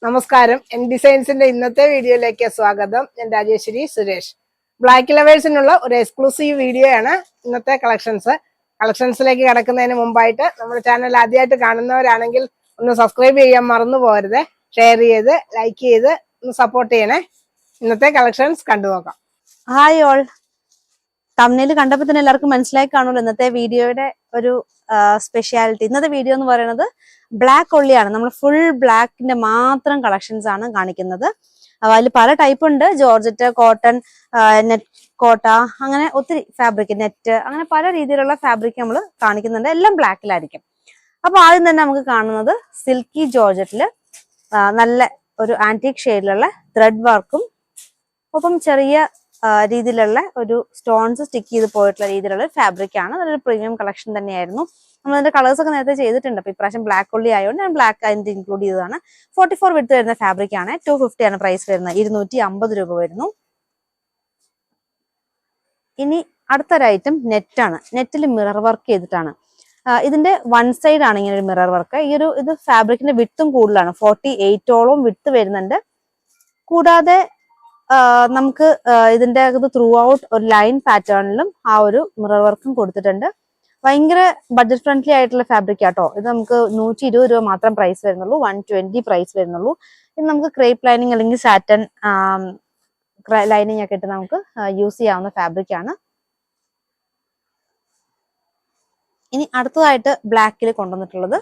നമസ്കാരം. എൻ ഡിസൈൻസിന്റെ ഇന്നത്തെ വീഡിയോയിലേക്ക് സ്വാഗതം. ഞാൻ രാജേശ്വരി സുരേഷ്. ബ്ലാക്ക് ലവേഴ്സിനുള്ള ഒരു എക്സ്ക്ലൂസീവ് വീഡിയോ ആണ് ഇന്നത്തെ കളക്ഷൻസിലേക്ക് കടക്കുന്നതിന് മുമ്പായിട്ട് നമ്മുടെ ചാനൽ ആദ്യമായിട്ട് കാണുന്നവരാണെങ്കിൽ ഒന്ന് സബ്സ്ക്രൈബ് ചെയ്യാൻ മറന്നു പോകരുത്. ഷെയർ ചെയ്ത് ലൈക്ക് ചെയ്ത് ഒന്ന് സപ്പോർട്ട് ചെയ്യണേ. ഇന്നത്തെ കളക്ഷൻസ് കണ്ടുനോക്കാം. ഹായ് ഓൾ, തമ്മിൽ കണ്ടപ്പോൾ തന്നെ എല്ലാവർക്കും മനസ്സിലായി കാണുമല്ലോ ഇന്നത്തെ വീഡിയോയുടെ ഒരു സ്പെഷ്യാലിറ്റി. ഇന്നത്തെ വീഡിയോ എന്ന് പറയുന്നത് ബ്ലാക്ക് ഒള്ളിയാണ്. നമ്മൾ ഫുൾ ബ്ലാക്കിന്റെ മാത്രം കളക്ഷൻസ് ആണ് കാണിക്കുന്നത്. അതിൽ പല ടൈപ്പ് ഉണ്ട്. ജോർജറ്റ്, കോട്ടൺ, നെറ്റ് കോട്ട, അങ്ങനെ ഒത്തിരി ഫാബ്രിക്, നെറ്റ്, അങ്ങനെ പല രീതിയിലുള്ള ഫാബ്രിക് നമ്മൾ കാണിക്കുന്നുണ്ട്. എല്ലാം ബ്ലാക്കിലായിരിക്കും. അപ്പൊ ആദ്യം തന്നെ നമുക്ക് കാണുന്നത് സിൽക്കി ജോർജറ്റില് നല്ല ഒരു ആന്റിക് ഷെയ്ഡിലുള്ള ത്രെഡ് വർക്കും ഒപ്പം ചെറിയ രീതിയിലുള്ള ഒരു സ്റ്റോൺസ് സ്റ്റിക്ക് ചെയ്ത് പോയിട്ടുള്ള രീതിയിലുള്ള ഫാബ്രിക് ആണ്. നല്ലൊരു പ്രീമിയം കളക്ഷൻ തന്നെയായിരുന്നു. നമ്മൾ അതിന്റെ കളേഴ്സ് ഒക്കെ നേരത്തെ ചെയ്തിട്ടുണ്ട്. അപ്പൊ ഇപ്രാവശ്യം ബ്ലാക്ക് ഒള്ളി ആയതുകൊണ്ട് ഞാൻ ബ്ലാക്ക് അതിന്റെ ഇൻക്ലൂഡ് ചെയ്തതാണ്. 44 വിഡ്ത്ത് വരുന്ന ഫാബ്രിക് ആണ്. 250 ആണ് പ്രൈസ് വരുന്നത്. 250 രൂപ വരുന്നു. ഇനി അടുത്തൊരു ഐറ്റം നെറ്റാണ്. നെറ്റിൽ മിറർ വർക്ക് ചെയ്തിട്ടാണ്. ഇതിന്റെ വൺ സൈഡ് ആണ് ഇങ്ങനെ ഒരു മിറർ വർക്ക്. ഇത് ഫാബ്രിക്കിന്റെ വിട്ടും കൂടുതലാണ്. 48ഓളം വിട്ട് വരുന്നുണ്ട്. കൂടാതെ നമുക്ക് ഇതിന്റെ അകത്ത് ത്രൂ ഔട്ട് ഒരു ലൈൻ പാറ്റേണിലും ആ ഒരു മിറർ വർക്കും കൊടുത്തിട്ടുണ്ട്. ഭയങ്കര ബഡ്ജറ്റ് ഫ്രണ്ട്ലി ആയിട്ടുള്ള ഫാബ്രിക് ആട്ടോ. ഇത് നമുക്ക് 120 രൂപ മാത്രം പ്രൈസ് വരുന്നുള്ളൂ. 120 പ്രൈസ് വരുന്നുള്ളൂ. ഇത് നമുക്ക് ക്രേപ്പ് ലൈനിങ് അല്ലെങ്കിൽ സാറ്റൻ ലൈനിങ് ഒക്കെ ഇട്ട് നമുക്ക് യൂസ് ചെയ്യാവുന്ന ഫാബ്രിക് ആണ്. ഇനി അടുത്തതായിട്ട് ബ്ലാക്കിൽ കൊണ്ടുവന്നിട്ടുള്ളത്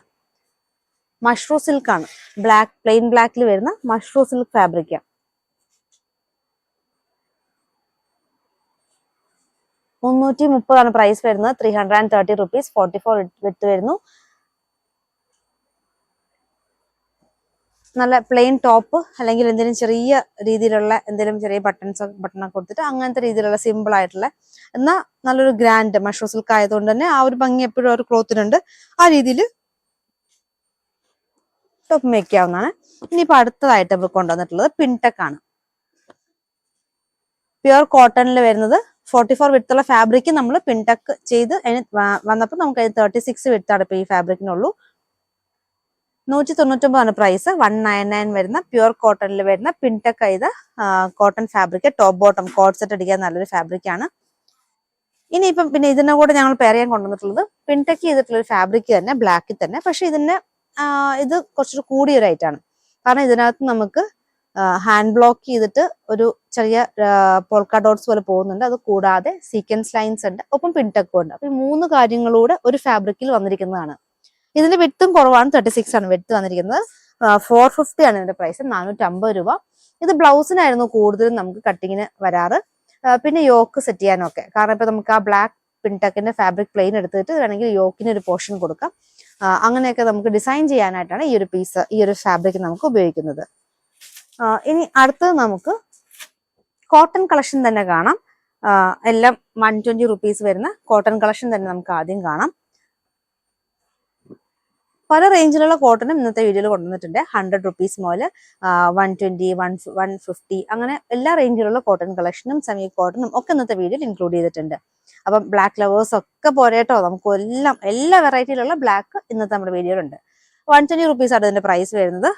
മഷ്റൂ സിൽക്ക് ആണ്. പ്ലെയിൻ ബ്ലാക്കിൽ വരുന്ന മഷ്റൂ സിൽക്ക് ഫാബ്രിക്. 330 പ്രൈസ് വരുന്നത്. 330 റുപ്പീസ്. 44 വിത്ത് വരുന്നു. നല്ല പ്ലെയിൻ ടോപ്പ് അല്ലെങ്കിൽ എന്തെങ്കിലും ചെറിയ രീതിയിലുള്ള എന്തെങ്കിലും ചെറിയ ബട്ടണൊക്കെ കൊടുത്തിട്ട് അങ്ങനത്തെ രീതിയിലുള്ള സിമ്പിൾ ആയിട്ടുള്ള എന്നാൽ നല്ലൊരു ഗ്രാൻഡ് മഷ്റൂ സിൽക്ക് ആയതുകൊണ്ട് തന്നെ ആ ഒരു ഭംഗി എപ്പോഴും ഒരു ക്ലോത്തിനുണ്ട്. ആ രീതിയിൽ ടോപ്പ് മേക്കാവുന്നതാണ്. ഇനിയിപ്പോ അടുത്തതായിട്ട് നമ്മൾ കൊണ്ടുവന്നിട്ടുള്ളത് പിൻടെക് ആണ്. പ്യുർ കോട്ടണിൽ വരുന്നത് 44 വിത്തുള്ള ഫാബ്രിക് നമ്മൾ പിൻടെക് ചെയ്ത് അതിന് വന്നപ്പോൾ നമുക്ക് 36 വിത്താണ് ഇപ്പൊ ഈ ഫാബ്രിക്കിനുള്ളൂ. 199 പ്രൈസ്. 199 വരുന്ന പ്യുർ കോട്ടണിൽ വരുന്ന പിൻടെക് ചെയ്ത cotton fabric. Top bottom code set അടിക്കാൻ നല്ലൊരു ഫാബ്രിക് ആണ്. ഇനിയിപ്പം പിന്നെ ഇതിനെ കൂടെ ഞങ്ങൾ പെയർ ചെയ്യാൻ കൊണ്ടുവന്നിട്ടുള്ളത് പിൻടെക് ചെയ്തിട്ടുള്ള ഒരു ഫാബ്രിക് തന്നെ, ബ്ലാക്കിൽ തന്നെ. പക്ഷെ ഇത് കുറച്ചൊരു കൂടിയൊരു ഐറ്റാണ്. കാരണം ഇതിനകത്ത് നമുക്ക് ഹാൻഡ് ബ്ലോക്ക് ചെയ്തിട്ട് ഒരു ചെറിയ പോൾക്ക ഡോട്ട്സ് പോലെ പോകുന്നുണ്ട്. അത് കൂടാതെ സീക്വൻസ് ലൈൻസ് ഉണ്ട്, ഒപ്പം പിൻടെക്കും ഉണ്ട്. അപ്പൊ ഈ 3 കാര്യങ്ങളൂടെ ഒരു ഫാബ്രിക്കിൽ വന്നിരിക്കുന്നതാണ്. ഇതിന്റെ വിട്ടും കുറവാണ്. 36 ആണ് വിട്ട് വന്നിരിക്കുന്നത്. 450 ആണ് ഇതിന്റെ പ്രൈസ്. 450 രൂപ. ഇത് ബ്ലൗസിനായിരുന്നു കൂടുതലും നമുക്ക് കട്ടിങ്ങിന് വരാറ്. പിന്നെ യോക്ക് സെറ്റ് ചെയ്യാനൊക്കെ. കാരണം ഇപ്പൊ നമുക്ക് ആ ബ്ലാക്ക് പിൻടെക്കിന്റെ ഫാബ്രിക് പ്ലെയിൻ എടുത്തിട്ട് വേണമെങ്കിൽ യോക്കിന് ഒരു പോർഷൻ കൊടുക്കാം. അങ്ങനെയൊക്കെ നമുക്ക് ഡിസൈൻ ചെയ്യാനായിട്ടാണ് ഈ ഒരു ഫാബ്രിക് നമുക്ക് ഉപയോഗിക്കുന്നത്. ഇനി അടുത്തത് നമുക്ക് കോട്ടൺ കളക്ഷൻ തന്നെ കാണാം. എല്ലാം 120 റുപ്പീസ് വരുന്ന കോട്ടൺ കളക്ഷൻ തന്നെ നമുക്ക് ആദ്യം കാണാം. പല റേഞ്ചിലുള്ള കോട്ടണും ഇന്നത്തെ വീഡിയോയിൽ കൊണ്ടുവന്നിട്ടുണ്ട്. 100 റുപ്പീസ് മുതൽ 120, 150 അങ്ങനെ എല്ലാ റേഞ്ചിലുള്ള കോട്ടൺ കളക്ഷനും സെമി കോട്ടണും ഒക്കെ ഇന്നത്തെ വീഡിയോയിൽ ഇൻക്ലൂഡ് ചെയ്തിട്ടുണ്ട്. അപ്പം ബ്ലാക്ക് ലവേഴ്സ് ഒക്കെ പോരേട്ടോ, നമുക്ക് എല്ലാ വെറൈറ്റിയിലുള്ള ബ്ലാക്ക് ഇന്നത്തെ നമ്മുടെ വീഡിയോയിലുണ്ട്. 120 റുപ്പീസ് ആണ് ഇതിന്റെ പ്രൈസ് വരുന്നത്.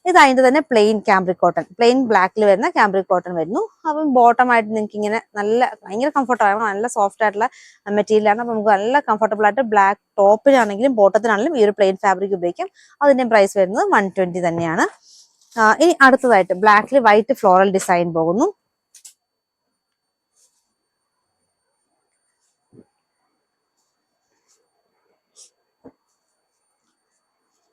ഇത് അതിന്റെ തന്നെ പ്ലെയിൻ ക്യാമ്പ്രിക് കോട്ടൺ, പ്ലെയിൻ ബ്ലാക്കിൽ വരുന്ന ക്യാമ്പ്രിക് കോട്ടൺ വരുന്നു. അപ്പം ബോട്ടം ആയിട്ട് നിങ്ങൾക്ക് ഇങ്ങനെ ഭയങ്കര കംഫർട്ടബിൾ, നല്ല സോഫ്റ്റ് ആയിട്ടുള്ള മെറ്റീരിയൽ ആണ്. അപ്പൊ നമുക്ക് നല്ല കംഫർട്ടബിൾ ആയിട്ട് ബ്ലാക്ക് ടോപ്പിനാണെങ്കിലും ബോട്ടത്തിനാണെങ്കിലും ഈ ഒരു പ്ലെയിൻ ഫാബ്രിക് ഉപയോഗിക്കാം. അതിന്റെ പ്രൈസ് വരുന്നത് 120 തന്നെയാണ്. ഇനി അടുത്തതായിട്ട് ബ്ലാക്കിൽ വൈറ്റ് ഫ്ലോറൽ ഡിസൈൻ പോകുന്നു.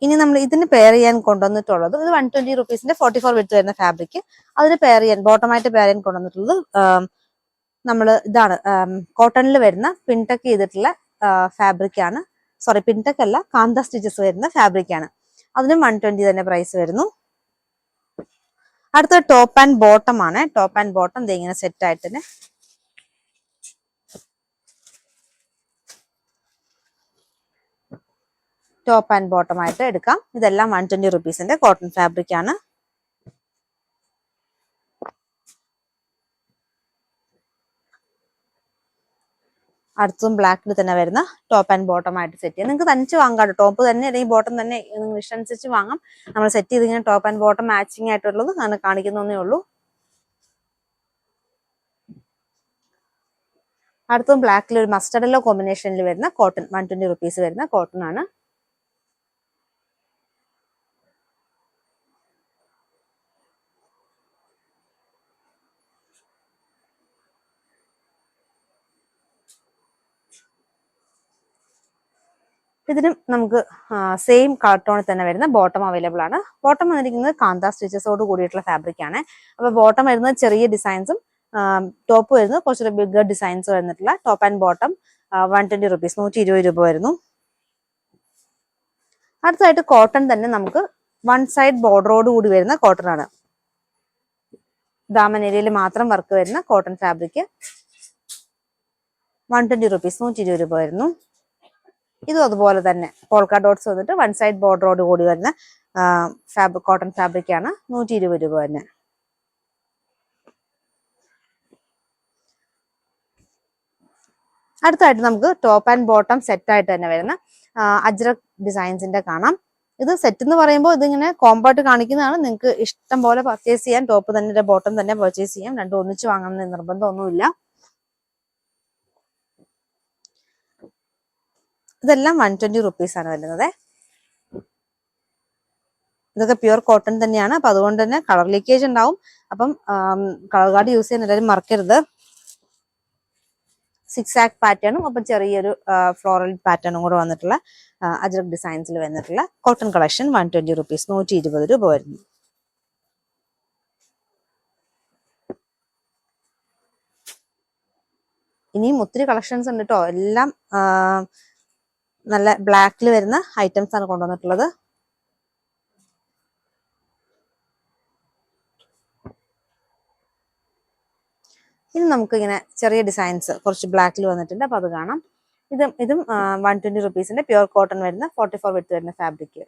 ഇനി നമ്മൾ ഇതിന് പെയർ ചെയ്യാൻ കൊണ്ടുവന്നിട്ടുള്ളത് ഇത് 120 റുപ്പീസിന്റെ 44 വിത്ത് വരുന്ന ഫാബ്രിക്. അതിന് പെയർ ചെയ്യാൻ ബോട്ടമായിട്ട് പെയർ ചെയ്യാൻ കൊണ്ടുവന്നിട്ടുള്ളത് ഇതാണ് കോട്ടണിൽ വരുന്ന പിൻടെക് ചെയ്തിട്ടുള്ള ഫാബ്രിക് ആണ്. സോറി, പിൻടെക് അല്ല, കാന്ത സ്റ്റിച്ചസ് വരുന്ന ഫാബ്രിക് ആണ്. അതിനും 120 തന്നെ പ്രൈസ് വരുന്നു. അടുത്ത ടോപ്പ് ആൻഡ് ബോട്ടം ആണ്. ടോപ്പ് ആൻഡ് ബോട്ടം ഇങ്ങനെ സെറ്റ് ആയിട്ട് തന്നെ ടോപ്പ് ആൻഡ് ബോട്ടം ആയിട്ട് എടുക്കാം. ഇതെല്ലാം 120 റുപ്പീസിന്റെ കോട്ടൺ ഫാബ്രിക് ആണ്. അടുത്തും ബ്ലാക്കിൽ തന്നെ വരുന്ന ടോപ്പ് ആൻഡ് ബോട്ടം ആയിട്ട് സെറ്റ് ചെയ്യാം. നിങ്ങൾക്ക് തനിച്ച് വാങ്ങാം, ടോപ്പ് തന്നെ അല്ലെങ്കിൽ ബോട്ടം തന്നെ നിങ്ങൾ ഇഷ്ടമനുസരിച്ച് വാങ്ങാം. നമ്മൾ സെറ്റ് ചെയ്ത് ഇങ്ങനെ ടോപ്പ് ആൻഡ് ബോട്ടം മാച്ചിങ് ആയിട്ടുള്ളത് ഞാൻ കാണിക്കുന്നേ ഉള്ളൂ. അടുത്തും ബ്ലാക്കിൽ ഒരു മസ്റ്റർഡ് യെല്ലോ കോമ്പിനേഷനിൽ വരുന്ന കോട്ടൺ 120 റുപ്പീസ് വരുന്ന കോട്ടൺ ആണ്. ഇതിനും നമുക്ക് സെയിം കളർ ടോണിൽ തന്നെ വരുന്ന ബോട്ടം അവൈലബിൾ ആണ്. ബോട്ടം വന്നിരിക്കുന്നത് കാന്ത സ്റ്റിച്ചസോട് കൂടിയിട്ടുള്ള ഫാബ്രിക് ആണ്. അപ്പൊ ബോട്ടം വരുന്നത് ചെറിയ ഡിസൈൻസും ടോപ്പ് വരുന്നത് കുറച്ചൊരു ബിഗർ ഡിസൈൻസ് വരുന്നിട്ടുള്ള ടോപ്പ് ആൻഡ് ബോട്ടം 120 റുപ്പീസ് 120 രൂപ വരുന്നു. അടുത്തതായിട്ട് കോട്ടൺ തന്നെ നമുക്ക് വൺ സൈഡ് ബോർഡറോട് കൂടി വരുന്ന കോട്ടൺ ആണ്. ദാമൻ ഏരിയയിൽ മാത്രം വർക്ക് വരുന്ന കോട്ടൺ ഫാബ്രിക് 120 റുപ്പീസ് 120 രൂപ വരുന്നു. ഇതും അതുപോലെ തന്നെ പോൾക്ക ഡോട്ട്സ് വന്നിട്ട് വൺ സൈഡ് ബോർഡറോട് കൂടി വരുന്ന കോട്ടൺ ഫാബ്രിക് ആണ് 120 രൂപ തന്നെ. അടുത്തായിട്ട് നമുക്ക് ടോപ്പ് ആൻഡ് ബോട്ടം സെറ്റ് ആയിട്ട് തന്നെ വരുന്ന അജ്രക് ഡിസൈൻസിന്റെ കാണാം. ഇത് സെറ്റ് എന്ന് പറയുമ്പോൾ ഇതിങ്ങനെ കോംബോ ആയിട്ട് കാണിക്കുന്നതാണ്. നിങ്ങൾക്ക് ഇഷ്ടം പോലെ പർച്ചേസ് ചെയ്യാൻ, ടോപ്പ് തന്നെ ബോട്ടം തന്നെ പർച്ചേസ് ചെയ്യാം. രണ്ടും ഒന്നിച്ച് വാങ്ങണമെന്ന് നിർബന്ധമൊന്നുമില്ല. ഇതെല്ലാം 120 റുപ്പീസ് ആണ് വരുന്നത്. ഇതൊക്കെ പ്യുവർ കോട്ടൺ തന്നെയാണ്. അപ്പൊ അതുകൊണ്ട് തന്നെ കളർ ലീക്കേജ് ഉണ്ടാവും. അപ്പം കളർ കാർഡ് യൂസ് ചെയ്യാൻ എല്ലാവരും മറക്കരുത്. 6 ആക്ക് പാറ്റേണും അപ്പം ചെറിയൊരു ഫ്ലോറൽ പാറ്റേണും കൂടെ വന്നിട്ടുള്ള അജ്രക് ഡിസൈൻസിൽ വന്നിട്ടുള്ള കോട്ടൺ കളക്ഷൻ 120 റുപ്പീസ് 120 രൂപ വരുന്നു. ഇനിയും ഒത്തിരി കളക്ഷൻസ് ഉണ്ട് കേട്ടോ. എല്ലാം നല്ല ബ്ലാക്കിൽ വരുന്ന ഐറ്റംസ് ആണ് കൊണ്ടുവന്നിട്ടുള്ളത്. ഇനി നമുക്ക് ഇങ്ങനെ ചെറിയ ഡിസൈൻസ് കുറച്ച് ബ്ലാക്കിൽ വന്നിട്ടുണ്ട്. അപ്പൊ അത് കാണാം. ഇതും 120 റുപ്പീസിന്റെ പ്യുവർ കോട്ടൺ വരുന്ന 44 വിഡ്ത്ത് വരുന്ന ഫാബ്രിക്.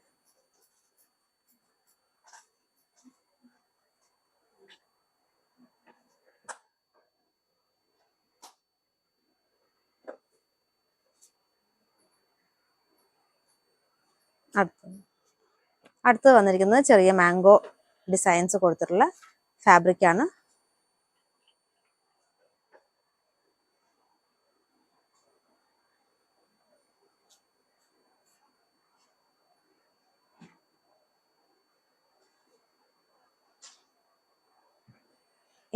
അടുത്ത് വന്നിരിക്കുന്നത് ചെറിയ മാംഗോ ഡിസൈൻസ് കൊടുത്തിട്ടുള്ള ഫാബ്രിക് ആണ്.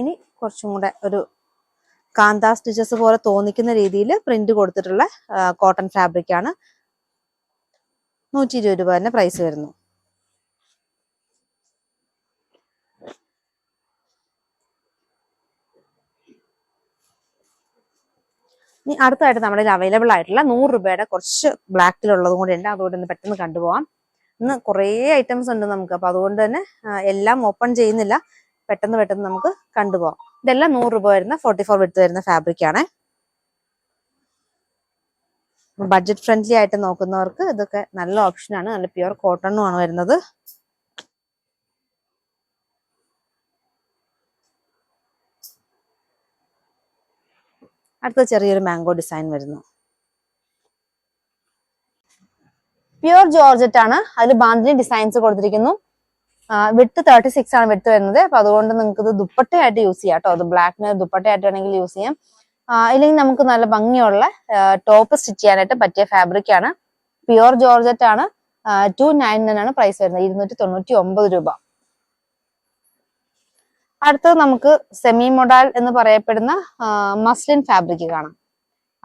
ഇനി കുറച്ചും കൂടെ ഒരു കാന്ത സ്റ്റിച്ചസ് പോലെ തോന്നിക്കുന്ന രീതിയിൽ പ്രിന്റ് കൊടുത്തിട്ടുള്ള കോട്ടൺ ഫാബ്രിക് ആണ്. 120 രൂപ തന്നെ പ്രൈസ് വരുന്നു. ഇനി അടുത്തായിട്ട് നമ്മുടെ അവൈലബിൾ ആയിട്ടുള്ള 100 രൂപയുടെ കുറച്ച് ബ്ലാക്കിലുള്ളതും കൂടെ ഉണ്ട്. അതുകൊണ്ട് ഒന്ന് പെട്ടെന്ന് കണ്ടുപോകാം. ഇന്ന് കുറേ ഐറ്റംസ് ഉണ്ട് നമുക്ക്. അപ്പൊ അതുകൊണ്ട് തന്നെ എല്ലാം ഓപ്പൺ ചെയ്യുന്നില്ല. പെട്ടെന്ന് നമുക്ക് കണ്ടുപോകാം. ഇതെല്ലാം 100 രൂപ വരുന്ന 44 വിഡ്ത്ത് വരുന്ന ഫാബ്രിക് ആണ്. ബഡ്ജറ്റ് ഫ്രണ്ട്ലി ആയിട്ട് നോക്കുന്നവർക്ക് ഇതൊക്കെ നല്ല ഓപ്ഷനാണ്. നല്ല പ്യുവർ കോട്ടണും ആണ് വരുന്നത്. അടുത്ത ചെറിയൊരു മാംഗോ ഡിസൈൻ വരുന്നു. പ്യുവർ ജോർജറ്റ് ആണ്. അതിൽ ബാന്തിനി ഡിസൈൻസ് കൊടുത്തിരിക്കുന്നു. വിഡ്ത്ത് 36 ആണ് വിഡ്ത്ത് വരുന്നത്. അപ്പൊ അതുകൊണ്ട് നിങ്ങൾക്ക് ഇത് ദുപ്പട്ടയായിട്ട് യൂസ് ചെയ്യാം കേട്ടോ. അത് ബ്ലാക്കിന് ദുപ്പട്ടയായിട്ട് വേണമെങ്കിൽ യൂസ് ചെയ്യാം. ഇല്ലെങ്കിൽ നമുക്ക് നല്ല ഭംഗിയുള്ള ടോപ്പ് സ്റ്റിച്ച് ചെയ്യാനായിട്ട് പറ്റിയ ഫാബ്രിക് ആണ്. പ്യുവർ ജോർജറ്റ് ആണ്. 299 ആണ് പ്രൈസ് വരുന്നത്. 299 രൂപ. അടുത്തത് നമുക്ക് സെമി മൊഡാൽ എന്ന് പറയപ്പെടുന്ന മസ്ലിൻ ഫാബ്രിക് കാണാം.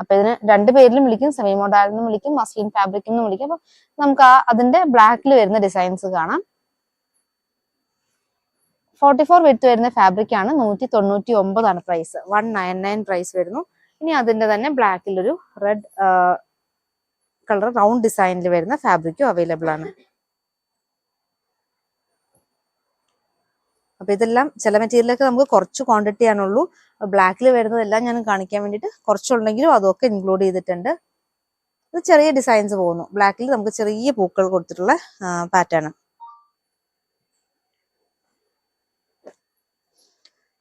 അപ്പൊ ഇതിന് രണ്ട് പേരിലും വിളിക്കും. സെമി മൊഡാൽ എന്നും വിളിക്കും, മസ്ലിൻ ഫാബ്രിക് എന്നും വിളിക്കും. അപ്പൊ നമുക്ക് അതിന്റെ ബ്ലാക്കിൽ വരുന്ന ഡിസൈൻസ് കാണാം. 44 വിഡ്ത്ത് വരുന്ന ഫാബ്രിക് ആണ്. 199 ആണ് പ്രൈസ്. 199 പ്രൈസ് വരുന്നു. ഇനി അതിന്റെ തന്നെ ബ്ലാക്കിൽ ഒരു റെഡ് കളർ റൗണ്ട് ഡിസൈനിൽ വരുന്ന ഫാബ്രിക്കും അവൈലബിൾ ആണ്. അപ്പൊ ഇതെല്ലാം ചില മെറ്റീരിയലൊക്കെ നമുക്ക് കുറച്ച് ക്വാണ്ടിറ്റി ആണുള്ളൂ. ബ്ലാക്കിൽ വരുന്നതെല്ലാം ഞാൻ കാണിക്കാൻ വേണ്ടിയിട്ട് കുറച്ചുണ്ടെങ്കിലും അതൊക്കെ ഇൻക്ലൂഡ് ചെയ്തിട്ടുണ്ട്. ഇത് ചെറിയ ഡിസൈൻസ് പോകുന്നു. ബ്ലാക്കിൽ നമുക്ക് ചെറിയ പൂക്കൾ കൊടുത്തിട്ടുള്ള പാറ്റേൺ.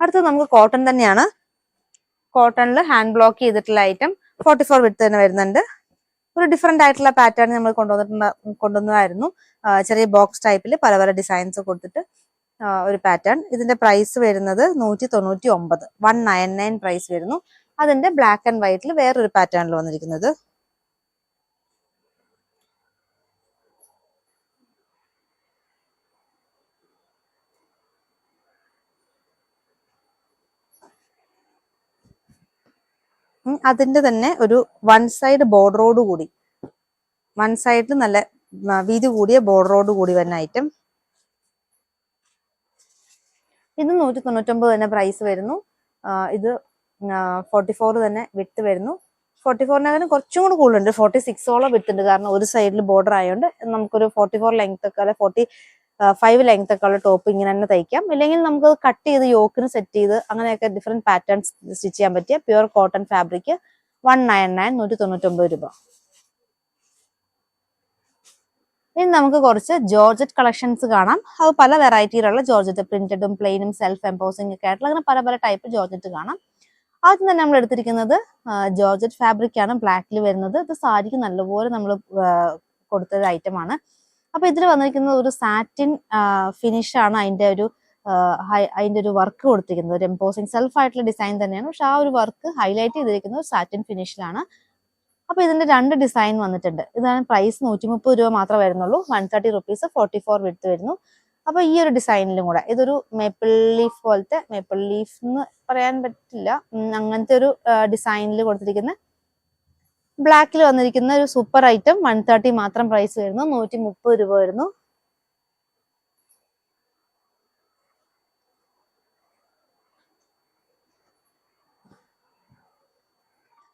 അടുത്തത് നമുക്ക് കോട്ടൺ തന്നെയാണ്. കോട്ടണിൽ ഹാൻഡ് ബ്ലോക്ക് ചെയ്തിട്ടുള്ള ഐറ്റം 44 വിഡ്ത്ത് തന്നെ വരുന്നുണ്ട്. ഒരു ഡിഫറെന്റ് ആയിട്ടുള്ള പാറ്റേൺ നമ്മൾ കൊണ്ടുവന്നതായിരുന്നു. ചെറിയ ബോക്സ് ടൈപ്പിൽ പല പല ഡിസൈൻസ് കൊടുത്തിട്ട് ഒരു പാറ്റേൺ. ഇതിന്റെ പ്രൈസ് വരുന്നത് 199, 199 പ്രൈസ് വരുന്നു. അതിന്റെ ബ്ലാക്ക് ആൻഡ് വൈറ്റിൽ വേറൊരു പാറ്റേണിൽ വന്നിരിക്കുന്നത്. അതിന്റെ തന്നെ ഒരു വൺ സൈഡ് ബോർഡറോട് കൂടി, വൺ സൈഡിൽ നല്ല വീതി കൂടിയ ബോർഡറോട് കൂടി വരുന്ന ഐറ്റം. ഇത് 199 തന്നെ പ്രൈസ് വരുന്നു. ഇത് 44 തന്നെ വിട്ട് വരുന്നു. 44 കുറച്ചും കൂടി കൂടുതലുണ്ട്, 46ഓളം വിട്ടുണ്ട്. കാരണം ഒരു സൈഡിൽ ബോർഡർ ആയതുകൊണ്ട് നമുക്കൊരു 44 ലെങ്ത് ഒക്കെ അല്ലെ 45 ലെങ്ത് ഒക്കെ ഉള്ള ടോപ്പ് ഇങ്ങനെ തന്നെ തയ്ക്കാം. ഇല്ലെങ്കിൽ നമുക്ക് കട്ട് ചെയ്ത് യോക്കിന് സെറ്റ് ചെയ്ത് അങ്ങനെയൊക്കെ ഡിഫറെന്റ് പാറ്റേൺസ് സ്റ്റിച്ച് ചെയ്യാൻ പറ്റിയ പ്യുവർ കോട്ടൺ ഫാബ്രിക് 199, 199 രൂപ. ഇനി നമുക്ക് കുറച്ച് ജോർജറ്റ് കളക്ഷൻസ് കാണാം. അത് പല വെറൈറ്റിയിലുള്ള ജോർജറ്റ്, പ്രിന്റഡും പ്ലെയിനും സെൽഫ് എംപോസിംഗ് ഒക്കെ ആയിട്ടുള്ള അങ്ങനെ പല പല ടൈപ്പ് ജോർജറ്റ് കാണാം. ആദ്യം തന്നെ നമ്മൾ എടുത്തിരിക്കുന്നത് ജോർജറ്റ് ഫാബ്രിക് ആണ്, ബ്ലാക്കിൽ വരുന്നത്. ഇത് സാരിക്ക് നല്ലപോലെ നമ്മൾ കൊടുത്തൊരു ഐറ്റം ആണ്. അപ്പൊ ഇതിൽ വന്നിരിക്കുന്നത് ഒരു സാറ്റിൻ ഫിനിഷ് ആണ്. അതിന്റെ ഒരു വർക്ക് കൊടുത്തിരിക്കുന്നത് ഒരു എംപോസിംഗ് സെൽഫ് ആയിട്ടുള്ള ഡിസൈൻ തന്നെയാണ്. പക്ഷെ ആ ഒരു വർക്ക് ഹൈലൈറ്റ് ചെയ്തിരിക്കുന്നത് സാറ്റിൻ ഫിനിഷിലാണ്. അപ്പൊ ഇതിന്റെ 2 ഡിസൈൻ വന്നിട്ടുണ്ട്. ഇതാണ് പ്രൈസ് 130 രൂപ മാത്രമേ വരുന്നുള്ളൂ. 130 റുപ്പീസ് 44 വിഡ്ത്ത് വരുന്നു. അപ്പൊ ഈ ഒരു ഡിസൈനിലും കൂടെ ഇതൊരു മേപ്പിൾ ലീഫ് പോലത്തെ, മേപ്പിൾ ലീഫ് എന്ന് പറയാൻ പറ്റില്ല, അങ്ങനത്തെ ഒരു ഡിസൈനിൽ കൊടുത്തിരിക്കുന്ന ബ്ലാക്കിൽ വന്നിരിക്കുന്ന ഒരു സൂപ്പർ ഐറ്റം 130 മാത്രം പ്രൈസ് വരുന്നു. 130 രൂപ വരുന്നു.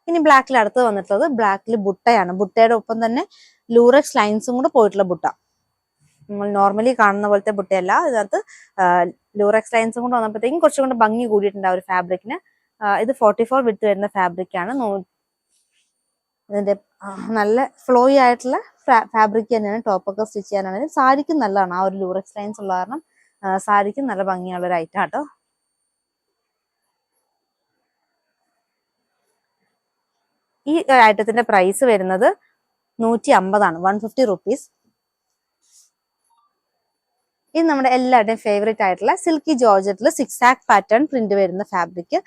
ഇനി ബ്ലാക്കിൽ അടുത്ത് വന്നിട്ടുള്ളത് ബ്ലാക്കിൽ ബുട്ടയാണ്. ബുട്ടയുടെ ഒപ്പം തന്നെ ലൂറക്സ് ലൈൻസും കൂടെ പോയിട്ടുള്ള ബുട്ട. നമ്മൾ നോർമലി കാണുന്ന പോലത്തെ ബുട്ടയല്ല, ഇതിനകത്ത് ലൂറക്സ് ലൈൻസും കൂടെ വന്നപ്പോഴത്തേക്കും കുറച്ചും കൂടെ ഭംഗി കൂടിയിട്ടുണ്ട് ആ ഒരു ഫാബ്രിക്കിന്. ഇത് 44 വിഡ്ത്ത് വരുന്ന ഫാബ്രിക് ആണ്. ഇതിന്റെ നല്ല ഫ്ലോയി ആയിട്ടുള്ള ഫാബ്രിക് തന്നെയാണ്. ടോപ്പൊക്കെ സ്റ്റിച്ച് ചെയ്യാനാണെങ്കിലും സാരിക്കും നല്ലതാണ്. ആ ഒരു ലൂറക്സ് ലൈൻസ് ഉള്ള കാരണം സാരിക്കും നല്ല ഭംഗിയുള്ള ഒരു ഐറ്റം ആട്ടോ. ഈ ഐറ്റത്തിന്റെ പ്രൈസ് വരുന്നത് 150 ആണ്, 150 റുപ്പീസ്. ഇത് നമ്മുടെ എല്ലാവരുടെയും ഫേവറേറ്റ് ആയിട്ടുള്ള സിൽക്കി ജോർജറ്റിൽ 6 ആക്ക് പാറ്റേൺ പ്രിന്റ് വരുന്ന ഫാബ്രിക്.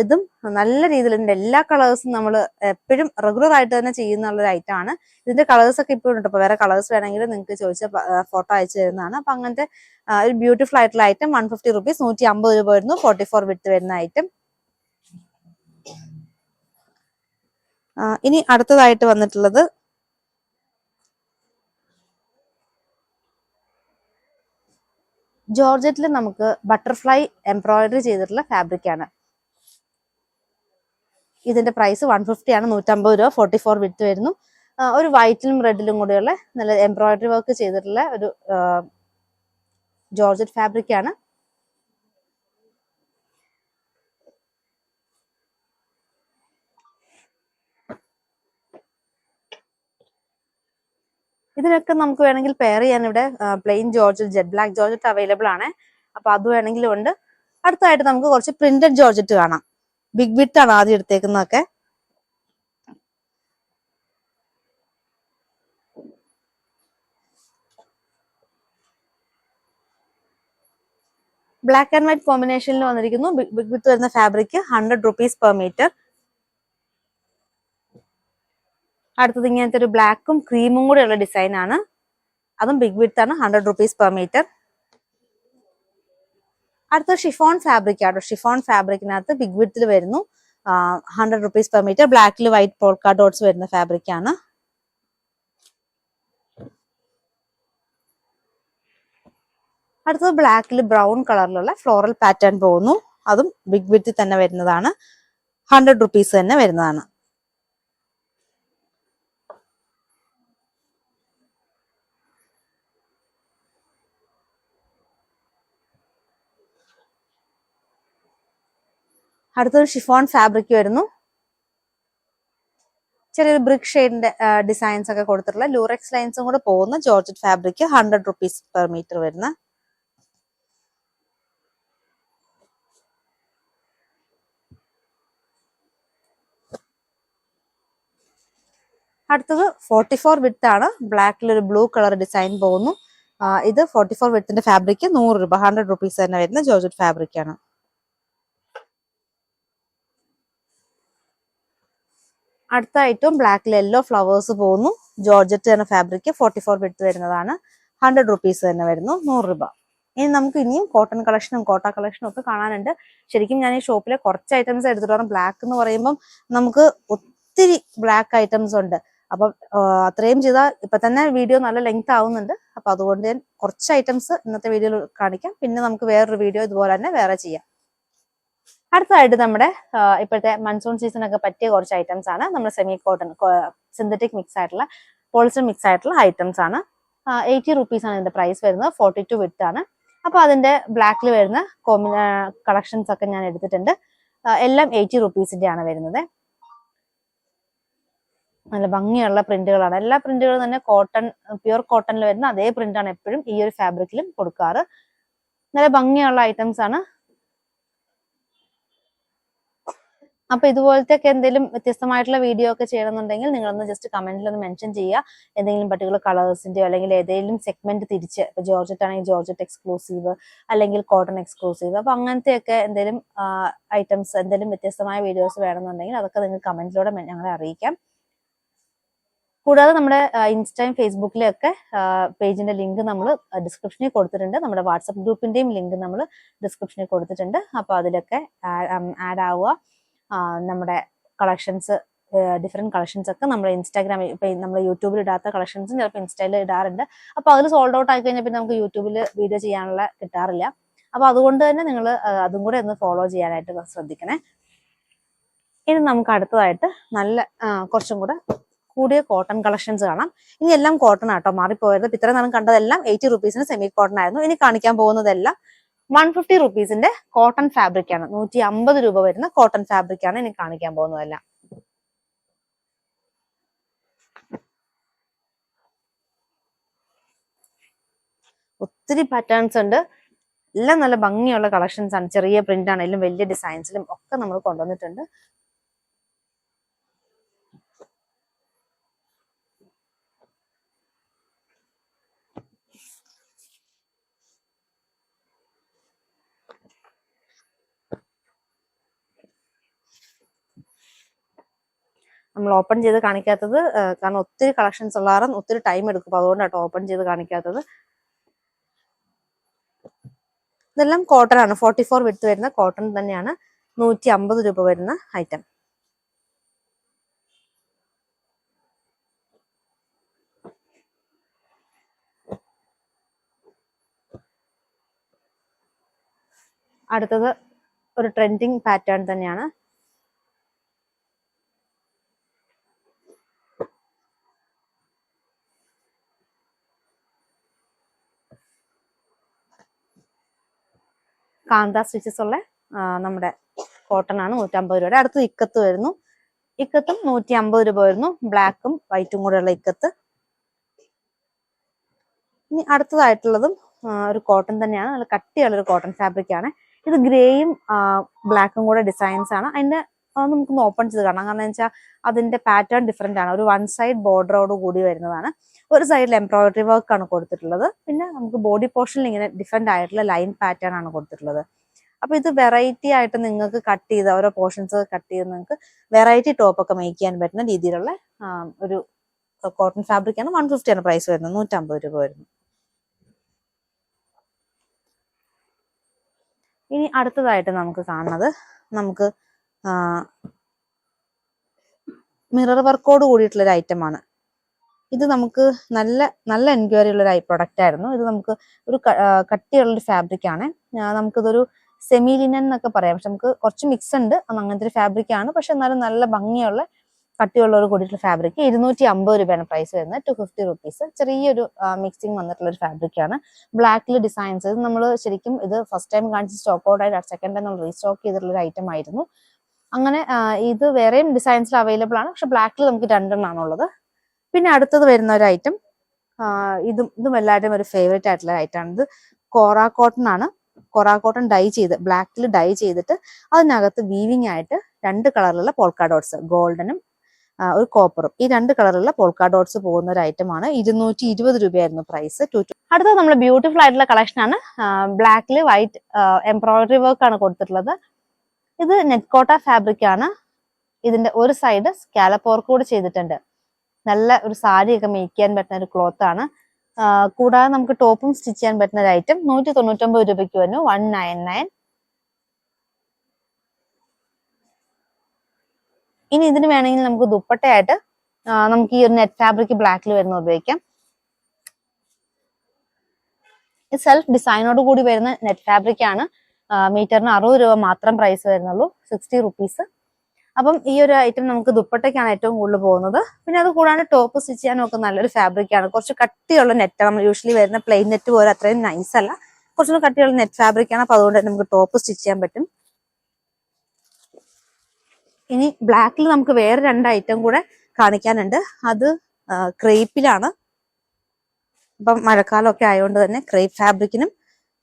ഇതും നല്ല രീതിയിലുണ്ട്. എല്ലാ കളേഴ്സും നമ്മൾ എപ്പോഴും റെഗുലർ ആയിട്ട് തന്നെ ചെയ്യുന്ന ഒരു ഐറ്റം ആണ്. ഇതിന്റെ കളേഴ്സ് ഒക്കെ ഇപ്പോഴും ഉണ്ട്. അപ്പൊ വേറെ കളേഴ്സ് വേണമെങ്കിൽ നിങ്ങൾക്ക് ചോദിച്ച ഫോട്ടോ അയച്ചു തരുന്നതാണ്. അപ്പൊ അങ്ങനത്തെ ഒരു ബ്യൂട്ടിഫുൾ ആയിട്ടുള്ള ഐറ്റം 150 റുപ്പീസ്, 150 രൂപ വരുന്നു. 44 വിഡ്ത്ത് വരുന്ന ഐറ്റം. ഇനി അടുത്തതായിട്ട് വന്നിട്ടുള്ളത് ജോർജറ്റിൽ നമുക്ക് ബട്ടർഫ്ലൈ എംബ്രോയിഡറി ചെയ്തിട്ടുള്ള ഫാബ്രിക് ആണ്. ഇതിന്റെ പ്രൈസ് 150 ആണ്, 150 രൂപ. 44 വിഡ്ത്ത് വരുന്നു. ഒരു വൈറ്റിലും റെഡിലും കൂടെയുള്ള നല്ല എംബ്രോയിഡറി വർക്ക് ചെയ്തിട്ടുള്ള ഒരു ജോർജറ്റ് ഫാബ്രിക് ആണ്. ഇതിനൊക്കെ നമുക്ക് വേണമെങ്കിൽ പെയർ ചെയ്യാൻ ഇവിടെ plain georgette, jet black georgette available ആണ്. അപ്പൊ അത് വേണമെങ്കിലും ഉണ്ട്. അടുത്തായിട്ട് നമുക്ക് കുറച്ച് പ്രിന്റഡ് ജോർജറ്റ് കാണാം. ബിഗ് വിഡ്ത്ത് ആണ് ആദ്യം എടുത്തേക്കുന്നതൊക്കെ. ബ്ലാക്ക് ആൻഡ് വൈറ്റ് കോമ്പിനേഷനിൽ വന്നിരിക്കുന്നു. ബിഗ് വിഡ്ത്ത് വരുന്ന ഫാബ്രിക് 100 റുപ്പീസ് പെർ മീറ്റർ. അടുത്തത് ഇങ്ങനത്തെ ഒരു ബ്ലാക്കും ക്രീമും കൂടെ ഉള്ള ഡിസൈൻ ആണ്. അതും ബിഗ് വിഡ്ത്ത് ആണ്, 100 റുപ്പീസ് പെർ മീറ്റർ. അടുത്ത ഷിഫോൺ ഫാബ്രിക് ആട്ടോ. ഷിഫോൺ ഫാബ്രിക്കിനകത്ത് ബിഗ് വിഡ്ത്തിൽ വരുന്നു, 100 റുപ്പീസ് പെർ മീറ്റർ. ബ്ലാക്കിൽ വൈറ്റ് പോൾക്ക ഡോട്ട്സ് വരുന്ന ഫാബ്രിക് ആണ്. അടുത്തത് ബ്ലാക്കിൽ ബ്രൗൺ കളറിലുള്ള ഫ്ലോറൽ പാറ്റേൺ പോകുന്നു. അതും ബിഗ് വിഡ്ത്തിൽ തന്നെ വരുന്നതാണ്, 100 റുപ്പീസ് തന്നെ വരുന്നതാണ്. അടുത്തൊരു ഷിഫോൺ ഫാബ്രിക് വരുന്നു. ചെറിയൊരു ബ്രിക്ക് ഷെയ്ഡിന്റെ ഡിസൈൻസ് ഒക്കെ കൊടുത്തിട്ടുള്ള ലൂറക്സ് ലൈൻസും കൂടെ പോകുന്ന georgette fabric 100 rupees per metre വരുന്ന. അടുത്തത് 44 വിത്ത് ആണ്. ബ്ലാക്കിൽ ഒരു ബ്ലൂ കളർ ഡിസൈൻ പോകുന്നു. ഇത് 44 വിത്തിന്റെ ഫാബ്രിക് 100 രൂപ, 100 റുപ്പീസ് തന്നെ വരുന്ന ജോർജറ്റ് ഫാബ്രിക് ആണ്. അടുത്ത ഐറ്റം ബ്ലാക്കിൽ യെല്ലോ ഫ്ലവേഴ്സ് പോകുന്നു. ജോർജറ്റ് എന്ന ഫാബ്രിക് 44 വിത്ത് വരുന്നതാണ്. 100 റുപ്പീസ് തന്നെ വരുന്നു, 100 രൂപ. ഇനി നമുക്ക് ഇനിയും കോട്ടൺ കളക്ഷനും കോട്ട കളക്ഷനും ഒക്കെ കാണാനുണ്ട്. ശരിക്കും ഞാൻ ഈ ഷോപ്പിലെ കുറച്ച് ഐറ്റംസ് എടുത്തിട്ട് പറയാം. ബ്ലാക്ക് എന്ന് പറയുമ്പം നമുക്ക് ഒത്തിരി ബ്ലാക്ക് ഐറ്റംസ് ഉണ്ട്. അപ്പം അത്രയും ചെയ്താൽ ഇപ്പൊ തന്നെ വീഡിയോ നല്ല ലെങ്ത് ആവുന്നുണ്ട്. അപ്പൊ അതുകൊണ്ട് ഞാൻ കുറച്ച് ഐറ്റംസ് ഇന്നത്തെ വീഡിയോയിൽ കാണിക്കാം. പിന്നെ നമുക്ക് വേറൊരു വീഡിയോ ഇതുപോലെ തന്നെ വേറെ ചെയ്യാം. അടുത്തതായിട്ട് നമ്മുടെ ഇപ്പോഴത്തെ മൺസൂൺ സീസൺ ഒക്കെ പറ്റിയ കുറച്ച് ഐറ്റംസ് ആണ്. നമ്മുടെ സെമി കോട്ടൺ സിന്തറ്റിക് മിക്സ് ആയിട്ടുള്ള പോളിസ്റ്റർ മിക്സ് ആയിട്ടുള്ള ഐറ്റംസ് ആണ്. 80 റുപ്പീസ് ആണ് ഇതിന്റെ പ്രൈസ് വരുന്നത്. 42 വിത്ത് ആണ്. അപ്പൊ അതിന്റെ ബ്ലാക്കിൽ വരുന്ന കളക്ഷൻസ് ഒക്കെ ഞാൻ എടുത്തിട്ടുണ്ട്. എല്ലാം 80 റുപ്പീസിന്റെ ആണ് വരുന്നത്. നല്ല ഭംഗിയുള്ള പ്രിന്റുകളാണ്. എല്ലാ പ്രിന്റുകളും തന്നെ കോട്ടൺ, പ്യുവർ കോട്ടണിൽ വരുന്ന അതേ പ്രിന്റാണ് എപ്പോഴും ഈ ഒരു ഫാബ്രിക്കിലും കൊടുക്കാറ്. നല്ല ഭംഗിയുള്ള ഐറ്റംസ് ആണ്. അപ്പൊ ഇതുപോലത്തെ ഒക്കെ എന്തെങ്കിലും വ്യത്യസ്തമായിട്ടുള്ള വീഡിയോ ഒക്കെ ചെയ്യണമെന്നുണ്ടെങ്കിൽ നിങ്ങളൊന്ന് ജസ്റ്റ് കമന്റിൽ ഒന്ന് മെൻഷൻ ചെയ്യുക. എന്തെങ്കിലും പർട്ടിക്കുലർ കളേഴ്സിന്റെയോ അല്ലെങ്കിൽ ഏതെങ്കിലും സെഗ്മെന്റ് തിരിച്ച്, ഇപ്പൊ ജോർജറ്റ് ആണെങ്കിൽ ജോർജറ്റ് എക്സ്ക്ലൂസീവ് അല്ലെങ്കിൽ കോട്ടൺ എക്സ്ക്ലൂസീവ്, അപ്പൊ അങ്ങനത്തെയൊക്കെ എന്തെങ്കിലും ഐറ്റംസ്, എന്തെങ്കിലും വ്യത്യസ്തമായ വീഡിയോസ് വേണമെന്നുണ്ടെങ്കിൽ അതൊക്കെ നിങ്ങൾക്ക് കമന്റിലൂടെ ഞങ്ങളെ അറിയിക്കാം. കൂടാതെ നമ്മുടെ ഇൻസ്റ്റയും ഫേസ്ബുക്കിലൊക്കെ പേജിന്റെ ലിങ്ക് നമ്മൾ ഡിസ്ക്രിപ്ഷനിൽ കൊടുത്തിട്ടുണ്ട്. നമ്മുടെ വാട്സപ്പ് ഗ്രൂപ്പിന്റെയും ലിങ്ക് നമ്മൾ ഡിസ്ക്രിപ്ഷനിൽ കൊടുത്തിട്ടുണ്ട്. അപ്പൊ അതിലൊക്കെ ആഡ് ആവുക. നമ്മുടെ കളക്ഷൻസ്, ഡിഫറെന്റ് കളക്ഷൻസ് ഒക്കെ നമ്മുടെ ഇൻസ്റ്റാഗ്രാമിൽ, ഇപ്പൊ നമ്മൾ യൂട്യൂബിൽ ഇടാത്ത കളക്ഷൻസും ചിലപ്പോൾ ഇൻസ്റ്റയിൽ ഇടാറുണ്ട്. അപ്പൊ അതിൽ സോൾഡ് ഔട്ട് ആയി കഴിഞ്ഞാൽ പിന്നെ നമുക്ക് യൂട്യൂബിൽ വീഡിയോ ചെയ്യാനുള്ള കിട്ടാറില്ല. അപ്പൊ അതുകൊണ്ട് തന്നെ നിങ്ങൾ അതും കൂടെ ഒന്ന് ഫോളോ ചെയ്യാനായിട്ട് ശ്രദ്ധിക്കണേ. ഇനി നമുക്ക് അടുത്തതായിട്ട് നല്ല കുറച്ചും കൂടെ കൂടിയ കോട്ടൺ കളക്ഷൻസ് കാണാം. ഇനി എല്ലാം കോട്ടൺ ആട്ടോ, മാറിപ്പോയത്. ഇത്ര നാളും കണ്ടതെല്ലാം 80 റുപ്പീസിന് സെമി കോട്ടൺ ആയിരുന്നു. ഇനി കാണിക്കാൻ പോകുന്നതെല്ലാം 150 റുപ്പീസിന്റെ കോട്ടൺ ഫാബ്രിക് ആണ്. 150 രൂപ വരുന്ന കോട്ടൺ ഫാബ്രിക് ആണ് ഇനി കാണിക്കാൻ പോകുന്നതെല്ലാം. ഒത്തിരി പാറ്റേൺസ് ഉണ്ട്. എല്ലാം നല്ല ഭംഗിയുള്ള കളക്ഷൻസ് ആണ്. ചെറിയ പ്രിന്റ് ആണെങ്കിലും വലിയ ഡിസൈൻസിലും ഒക്കെ നമ്മൾ കൊണ്ടുവന്നിട്ടുണ്ട്. നമ്മൾ ഓപ്പൺ ചെയ്ത് കാണിക്കാത്തത് കാരണം ഒത്തിരി കളക്ഷൻസ് ഉള്ള കാരണം ഒത്തിരി ടൈം എടുക്കും. അതുകൊണ്ടാട്ടോ ഓപ്പൺ ചെയ്ത് കാണിക്കാത്തത്. ഇതെല്ലാം കോട്ടൺ ആണ്. 44 വിത്ത് വരുന്ന കോട്ടൺ തന്നെയാണ്. 150 രൂപ വരുന്ന ഐറ്റം. അടുത്തത് ഒരു ട്രെൻഡിങ് പാറ്റേൺ തന്നെയാണ്. കാന്ത സ്റ്റിച്ചസ് ഉള്ള നമ്മുടെ കോട്ടൺ ആണ്. 150 രൂപയുടെ. അടുത്തത് ഇക്കത്ത് വരുന്നു. ഇക്കത്തും 150 രൂപ വരുന്നു. ബ്ലാക്കും വൈറ്റും കൂടെ ഉള്ള ഇക്കത്ത്. ഇനി അടുത്തതായിട്ടുള്ളതും ഒരു കോട്ടൺ തന്നെയാണ്. നല്ല കട്ടിയുള്ള ഒരു കോട്ടൺ ഫാബ്രിക് ആണ്. ഇത് ഗ്രേയും ബ്ലാക്കും കൂടെ ഡിസൈൻസ് ആണ്. അതിന്റെ നമുക്കൊന്ന് ഓപ്പൺ ചെയ്ത് കാണാം. കാരണം എന്ന് വെച്ചാൽ അതിന്റെ പാറ്റേൺ ഡിഫറെന്റ് ആണ്. ഒരു വൺ സൈഡ് ബോർഡറോട് കൂടി വരുന്നതാണ്. ഒരു സൈഡിൽ എംബ്രോയിഡറി വർക്ക് ആണ് കൊടുത്തിട്ടുള്ളത്. പിന്നെ നമുക്ക് ബോഡി പോർഷനിൽ ഇങ്ങനെ ഡിഫറെന്റ് ആയിട്ടുള്ള ലൈൻ പാറ്റേൺ ആണ് കൊടുത്തിട്ടുള്ളത്. അപ്പൊ ഇത് വെറൈറ്റി ആയിട്ട് നിങ്ങൾക്ക് കട്ട് ചെയ്ത് ഓരോ പോർഷൻസ് കട്ട് ചെയ്ത് നിങ്ങൾക്ക് വെറൈറ്റി ടോപ്പ് ഒക്കെ മേക്ക് ചെയ്യാൻ പറ്റുന്ന രീതിയിലുള്ള ഒരു കോട്ടൺ ഫാബ്രിക് ആണ്. 150 ആണ് പ്രൈസ് വരുന്നത്. 150 രൂപ വരുന്നു. ഇനി അടുത്തതായിട്ട് നമുക്ക് കാണുന്നത് നമുക്ക് മിറർ വർക്കോട് കൂടിയിട്ടുള്ള ഒരു ഐറ്റം ആണ്. ഇത് നമുക്ക് നല്ല എൻക്വയറി ഉള്ള ഒരു പ്രൊഡക്റ്റ് ആയിരുന്നു. ഇത് നമുക്ക് ഒരു കട്ടിയുള്ളൊരു ഫാബ്രിക് ആണ്. നമുക്കിതൊരു സെമി ലിനൻ എന്നൊക്കെ പറയാം. പക്ഷെ നമുക്ക് കുറച്ച് മിക്സ് ഉണ്ട്. അങ്ങനത്തെ ഒരു ഫാബ്രിക് ആണ്. പക്ഷെ എന്നാലും നല്ല ഭംഗിയുള്ള കട്ടിയുള്ള ഒരു കൂടിയിട്ടുള്ള ഫാബ്രിക്. 250 രൂപയാണ് പ്രൈസ് വരുന്നത്. 250 റുപ്പീസ്. ചെറിയൊരു മിക്സിങ് വന്നിട്ടുള്ള ഒരു ഫാബ്രിക് ആണ്. ബ്ലാക്കിൽ ഡിസൈൻസ്. ഇത് നമ്മൾ ശരിക്കും ഇത് ഫസ്റ്റ് ടൈം കാണിച്ച് സ്റ്റോക്ക് ഔട്ട് ആയിട്ട് സെക്കൻഡ് ടൈം നമ്മൾ റീസ്റ്റോക്ക് ചെയ്തിട്ടുള്ള ഒരു ഐറ്റം ആയിരുന്നു. അങ്ങനെ ഇത് വേറെയും ഡിസൈൻസിൽ അവൈലബിൾ ആണ്. പക്ഷെ ബ്ലാക്കിൽ നമുക്ക് 2 എണ്ണമാണുള്ളത്. പിന്നെ അടുത്തത് വരുന്ന ഒരു ഐറ്റം, ഇതും എല്ലാവരുടെയും ഒരു ഫേവറേറ്റ് ആയിട്ടുള്ള ഐറ്റം ആണ്. ഇത് കോറ കോട്ടൺ ആണ്. കോറ കോട്ടൺ ഡൈ ചെയ്ത് ബ്ലാക്കിൽ ഡൈ ചെയ്തിട്ട് അതിനകത്ത് വീവിങ് ആയിട്ട് 2 കളറിലുള്ള പോൾക്ക ഡോട്ട്സ്, ഗോൾഡനും ഒരു കോപ്പറും. ഈ 2 കളറുള്ള പോൾക്കാ ഡോട്ട്സ് പോകുന്ന ഒരു ഐറ്റമാണ്. 220 രൂപയായിരുന്നു പ്രൈസ്. അടുത്തത് നമ്മൾ ബ്യൂട്ടിഫുൾ ആയിട്ടുള്ള കളക്ഷൻ ആണ്. ബ്ലാക്കിൽ വൈറ്റ് എംബ്രോയിഡറി വർക്ക് ആണ് കൊടുത്തിട്ടുള്ളത്. ഇത് നെറ്റ് കോട്ട ഫാബ്രിക് ആണ്. ഇതിന്റെ ഒരു സൈഡ് സ്കാലപ്പ് വർക്ക് കൂടി ചെയ്തിട്ടുണ്ട്. നല്ല ഒരു സാരി ഒക്കെ മേക്ക് ചെയ്യാൻ പറ്റുന്ന ഒരു ക്ലോത്ത് ആണ്. കൂടാതെ നമുക്ക് ടോപ്പും സ്റ്റിച്ച് ചെയ്യാൻ പറ്റുന്ന ഒരു ഐറ്റം 199 രൂപയ്ക്ക് വരുന്നു. 199. ഇനി ഇതിന് വേണമെങ്കിൽ നമുക്ക് ദുപ്പട്ടയായിട്ട് നമുക്ക് ഈ ഒരു നെറ്റ് ഫാബ്രിക് ബ്ലാക്കിൽ വരുന്ന ഉപയോഗിക്കാം. ഇത് സെൽഫ് ഡിസൈനോട് കൂടി വരുന്ന നെറ്റ് ഫാബ്രിക് ആണ്. മീറ്ററിന് 60 രൂപ മാത്രം പ്രൈസ് വരുന്നുള്ളൂ, 60 റുപ്പീസ്. അപ്പം ഈ ഒരു ഐറ്റം നമുക്ക് ദുപ്പട്ടയ്ക്കാണ് ഏറ്റവും കൂടുതൽ പോകുന്നത്. പിന്നെ അത് കൂടാതെ ടോപ്പ് സ്റ്റിച്ച് ചെയ്യാനും ഒക്കെ നല്ലൊരു ഫാബ്രിക് ആണ്. കുറച്ച് കട്ടിയുള്ള നെറ്റ്, നമ്മൾ യൂഷ്വലി വരുന്ന പ്ലെയിൻ നെറ്റ് പോലെ അത്രയും നൈസ് അല്ല, കുറച്ചുകൂടി കട്ടിയുള്ള നെറ്റ് ഫാബ്രിക് ആണ്. അപ്പൊ അതുകൊണ്ട് തന്നെ നമുക്ക് ടോപ്പ് സ്റ്റിച്ച് ചെയ്യാൻ പറ്റും. ഇനി ബ്ലാക്കിൽ നമുക്ക് വേറെ 2 ഐറ്റം കൂടെ കാണിക്കാനുണ്ട്. അത് ക്രേപ്പിലാണ്. അപ്പം മഴക്കാലമൊക്കെ ആയതുകൊണ്ട് തന്നെ ക്രേപ്പ് ഫാബ്രിക്കിനും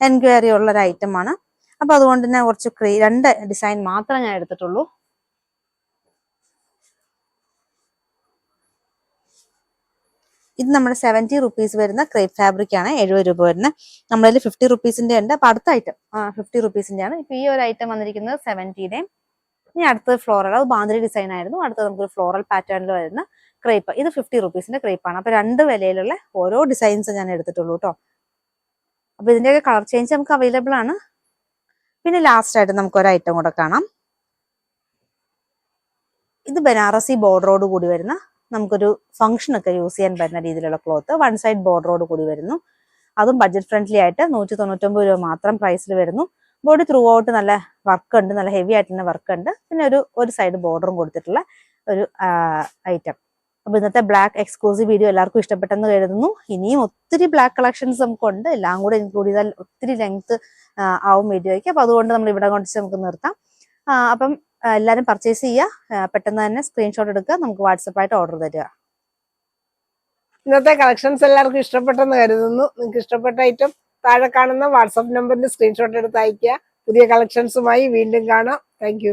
എൻക്വയറി ഉള്ള ഒരു ഐറ്റം ആണ്. അപ്പൊ അതുകൊണ്ട് തന്നെ കുറച്ച് 2 ഡിസൈൻ മാത്രമേ ഞാൻ എടുത്തിട്ടുള്ളൂ. ഇത് നമ്മുടെ 70 റുപ്പീസ് വരുന്ന ക്രേപ്പ് ഫാബ്രിക് ആണ്. 70 രൂപ വരുന്ന. നമ്മളതിൽ 50 റുപ്പീസിന്റെ ഉണ്ട്. അപ്പൊ അടുത്ത ഐറ്റം 50 റുപ്പീസിന്റെ ആണ്. ഇപ്പൊ ഈ ഒരു ഐറ്റം വന്നിരിക്കുന്നത് 70യുടെയും. ഇനി അടുത്തത് ഫ്ലോറൽ, അത് ബാന്തിരി ഡിസൈൻ ആയിരുന്നു. അടുത്തത് നമുക്ക് ഫ്ലോറൽ പാറ്റേണിൽ വരുന്ന ക്രേപ്പ്. ഇത് 50 റുപ്പീസിന്റെ ക്രേപ്പ് ആണ്. അപ്പൊ 2 വിലയിലുള്ള ഓരോ ഡിസൈൻസ് ഞാൻ എടുത്തിട്ടുള്ളൂ കേട്ടോ. അപ്പൊ ഇതിന്റെയൊക്കെ കളർ ചേഞ്ച് നമുക്ക് അവൈലബിൾ ആണ്. പിന്നെ ലാസ്റ്റ് ആയിട്ട് നമുക്ക് ഒരു ഐറ്റം കൂടെ കാണാം. ഇത് ബനാറസി ബോർഡറോട് കൂടി വരുന്ന, നമുക്കൊരു ഫംഗ്ഷൻ ഒക്കെ യൂസ് ചെയ്യാൻ പറ്റുന്ന രീതിയിലുള്ള ക്ലോത്ത്. 1 സൈഡ് ബോർഡറോട് കൂടി വരുന്നു. അതും ബഡ്ജറ്റ് ഫ്രണ്ട്ലി ആയിട്ട് 199 രൂപ മാത്രം പ്രൈസിൽ വരുന്നു. ബോഡി ത്രൂ ഔട്ട് നല്ല വർക്ക് ഉണ്ട്, നല്ല ഹെവി ആയിട്ടുള്ള വർക്ക് ഉണ്ട്. പിന്നെ ഒരു സൈഡ് ബോർഡറും കൊടുത്തിട്ടുള്ള ഒരു ഐറ്റം. അപ്പൊ ഇന്നത്തെ ബ്ലാക്ക് എക്സ്ക്ലൂസീവ് വീഡിയോ എല്ലാവർക്കും ഇഷ്ടപ്പെട്ടെന്ന് കരുതുന്നു. ഇനിയും ഒത്തിരി ബ്ലാക്ക് കളക്ഷൻസ് നമുക്കുണ്ട്. എല്ലാം കൂടെ ഇൻക്ലൂഡ് ചെയ്താൽ ഒത്തിരി ലെങ്ത് ആവും വീഡിയോയ്ക്ക്. അപ്പൊ അതുകൊണ്ട് നമ്മൾ ഇവിടെ കൊണ്ട് നമുക്ക് നിർത്താം. അപ്പം എല്ലാവരും പർച്ചേസ് ചെയ്യുക. പെട്ടെന്ന് തന്നെ സ്ക്രീൻഷോട്ട് എടുക്കുക, നമുക്ക് വാട്സപ്പായിട്ട് ഓർഡർ തരിക. ഇന്നത്തെ കളക്ഷൻസ് എല്ലാവർക്കും ഇഷ്ടപ്പെട്ടെന്ന് കരുതുന്നു. നിങ്ങൾക്ക് ഇഷ്ടപ്പെട്ട ഐറ്റം താഴെ കാണുന്ന വാട്സാപ്പ് നമ്പറിൽ സ്ക്രീൻഷോട്ട് എടുത്ത് അയക്കുക. പുതിയ കളക്ഷൻസുമായി വീണ്ടും കാണാം. താങ്ക്